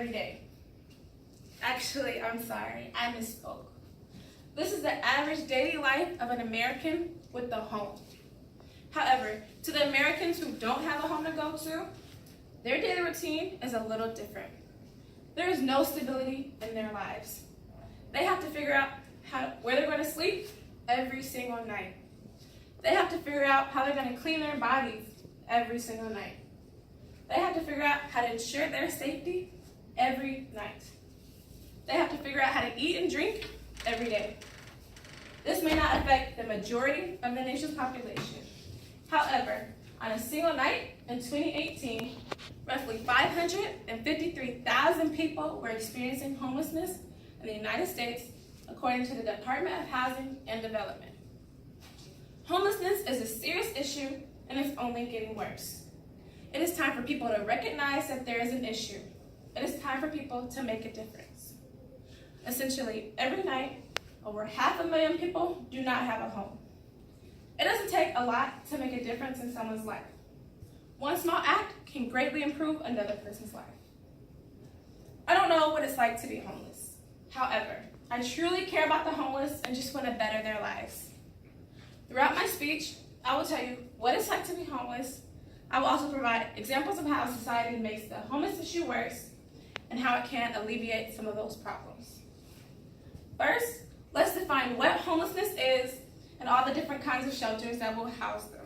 every day. Actually, I'm sorry, I misspoke. This is the average daily life of an American with a home. However, to the Americans who don't have a home to go to, their daily routine is a little different. There is no stability in their lives. They have to figure out where they're going to sleep every single night. They have to figure out how they're going to clean their bodies every single night. They have to figure out how to ensure their safety every night. They have to figure out how to eat and drink every day. This may not affect the majority of the nation's population. However, on a single night in 2018, roughly 553,000 people were experiencing homelessness in the United States, according to the Department of Housing and Development. Homelessness is a serious issue, and it's only getting worse. It is time for people to recognize that there is an issue. It is time for people to make a difference. Essentially, every night, over 500,000 people do not have a home. It doesn't take a lot to make a difference in someone's life. One small act can greatly improve another person's life. I don't know what it's like to be homeless. However, I truly care about the homeless and just want to better their lives. Throughout my speech, I will tell you what it's like to be homeless. I will also provide examples of how society makes the homeless issue worse and how it can alleviate some of those problems. First, let's define what homelessness is and all the different kinds of shelters that will house them.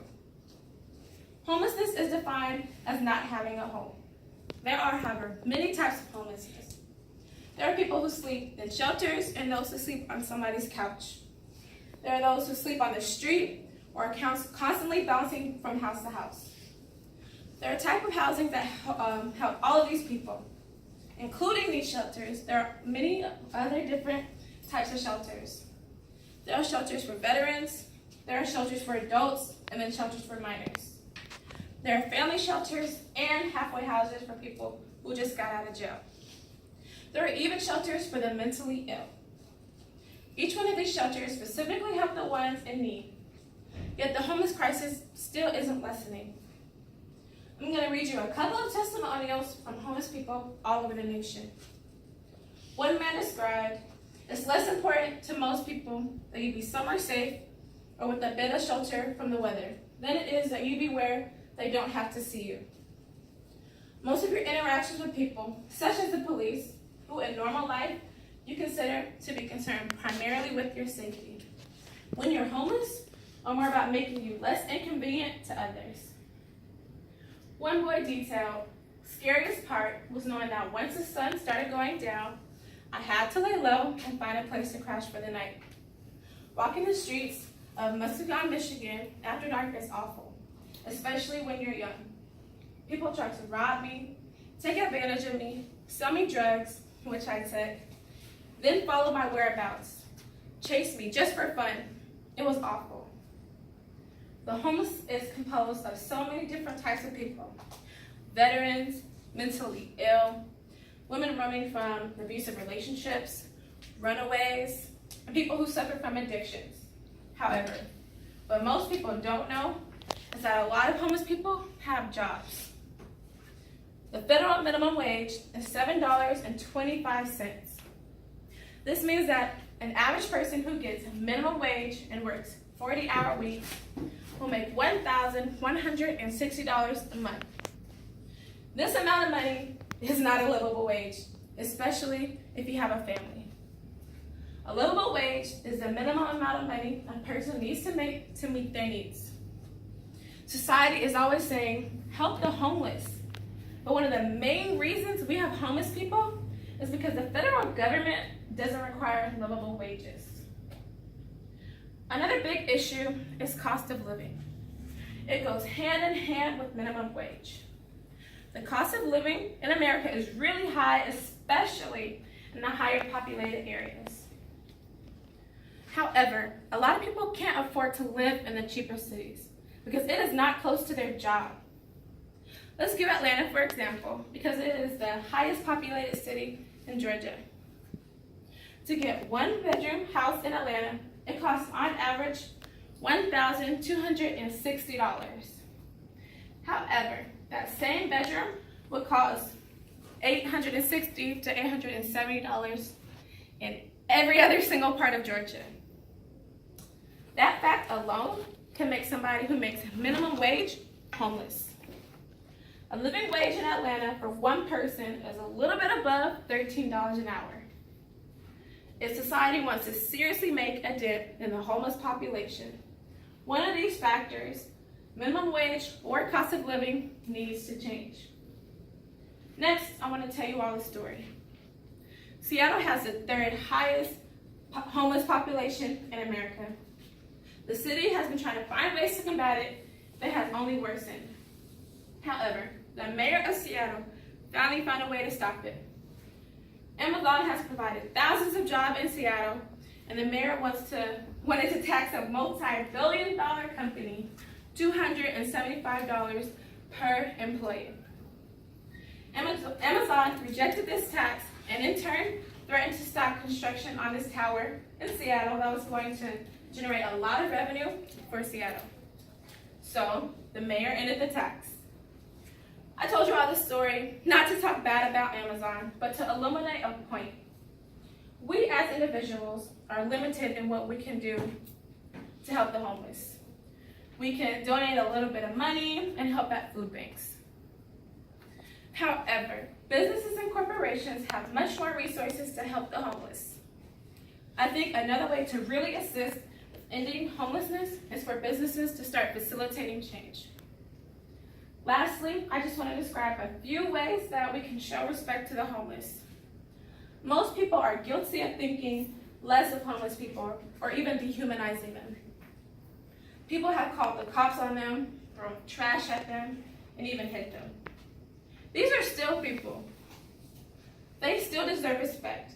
Homelessness is defined as not having a home. There are, however, many types of homelessness. There are people who sleep in shelters and those who sleep on somebody's couch. There are those who sleep on the street or are constantly bouncing from house to house. There are types of housing that help all of these people. Including these shelters, there are many other different types of shelters. There are shelters for veterans, there are shelters for adults, and then shelters for minors. There are family shelters and halfway houses for people who just got out of jail. There are even shelters for the mentally ill. Each one of these shelters specifically help the ones in need. Yet the homeless crisis still isn't lessening. I'm going to read you a couple of testimonials from homeless people all over the nation. One man described, "It's less important to most people that you be somewhere safe or with a bit of shelter from the weather than it is that you be where they don't have to see you. Most of your interactions with people, such as the police, who in normal life you consider to be concerned primarily with your safety. When you're homeless, are more about making you less inconvenient to others." One boy detailed, "Scariest part was knowing that once the sun started going down, I had to lay low and find a place to crash for the night. Walking the streets of Muskegon, Michigan after dark is awful, especially when you're young. People try to rob me, take advantage of me, sell me drugs, which I took, then follow my whereabouts, chase me just for fun. It was awful." The homeless is composed of so many different types of people: veterans, mentally ill, women running from abusive relationships, runaways, and people who suffer from addictions. However, what most people don't know is that a lot of homeless people have jobs. The federal minimum wage is $7.25. This means that an average person who gets minimum wage and works 40-hour weeks will make $1,160 a month. This amount of money is not a livable wage, especially if you have a family. A livable wage is the minimum amount of money a person needs to make to meet their needs. Society is always saying, help the homeless. But one of the main reasons we have homeless people is because the federal government doesn't require livable wages. Another big issue is cost of living. It goes hand in hand with minimum wage. The cost of living in America is really high, especially in the higher populated areas. However, a lot of people can't afford to live in the cheaper cities because it is not close to their job. Let's give Atlanta for example, because it is the highest populated city in Georgia. To get one bedroom house in Atlanta, it costs on average $1,260. However, that same bedroom would cost $860 to $870 in every other single part of Georgia. That fact alone can make somebody who makes minimum wage homeless. A living wage in Atlanta for one person is a little bit above $13 an hour. If society wants to seriously make a dent in the homeless population, one of these factors, minimum wage or cost of living, needs to change. Next, I want to tell you all a story. Seattle has the third highest homeless population in America. The city has been trying to find ways to combat it, but has only worsened. However, the mayor of Seattle finally found a way to stop it. Amazon has provided thousands of jobs in Seattle, and the mayor wanted to tax a multi-billion-dollar company $275 per employee. Amazon rejected this tax and in turn threatened to stop construction on this tower in Seattle that was going to generate a lot of revenue for Seattle. So the mayor ended the tax. I told you all this story not to talk bad about Amazon, but to illuminate a point. We as individuals are limited in what we can do to help the homeless. We can donate a little bit of money and help at food banks. However, businesses and corporations have much more resources to help the homeless. I think another way to really assist with ending homelessness is for businesses to start facilitating change. Lastly, I just want to describe a few ways that we can show respect to the homeless. Most people are guilty of thinking less of homeless people or even dehumanizing them. People have called the cops on them, thrown trash at them, and even hit them. These are still people. They still deserve respect.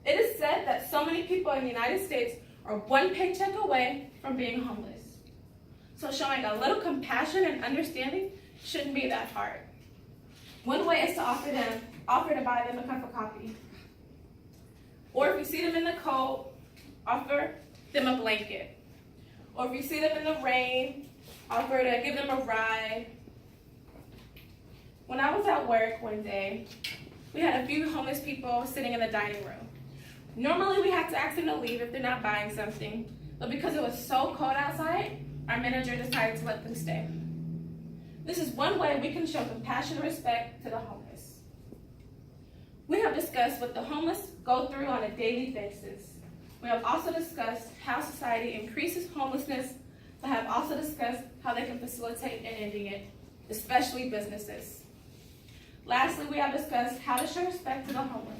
It is said that so many people in the United States are one paycheck away from being homeless. So showing a little compassion and understanding shouldn't be that hard. One way is to offer to buy them a cup of coffee. Or if you see them in the cold, offer them a blanket. Or if you see them in the rain, offer to give them a ride. When I was at work one day, we had a few homeless people sitting in the dining room. Normally we have to ask them to leave if they're not buying something, but because it was so cold outside, our manager decided to let them stay. This is one way we can show compassion and respect to the homeless. We have discussed what the homeless go through on a daily basis. We have also discussed how society increases homelessness, but have also discussed how they can facilitate in ending it, especially businesses. Lastly, we have discussed how to show respect to the homeless.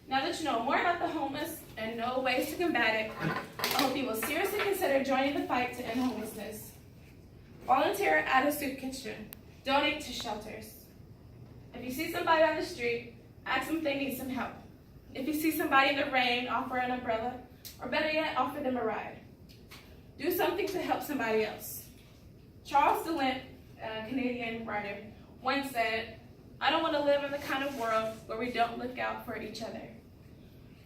Now that you know more about the homeless and know ways to combat it, I hope you will seriously consider joining the fight to end homelessness. Volunteer at a soup kitchen. Donate to shelters. If you see somebody on the street, ask them if they need some help. If you see somebody in the rain, offer an umbrella, or better yet, offer them a ride. Do something to help somebody else. Charles DeLint, a Canadian writer, once said, "I don't want to live in the kind of world where we don't look out for each other.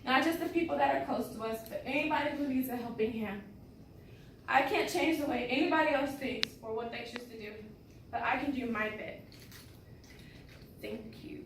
Not just the people that are close to us, but anybody who needs a helping hand. I can't change the way anybody else thinks or what they choose to do, but I can do my bit." Thank you.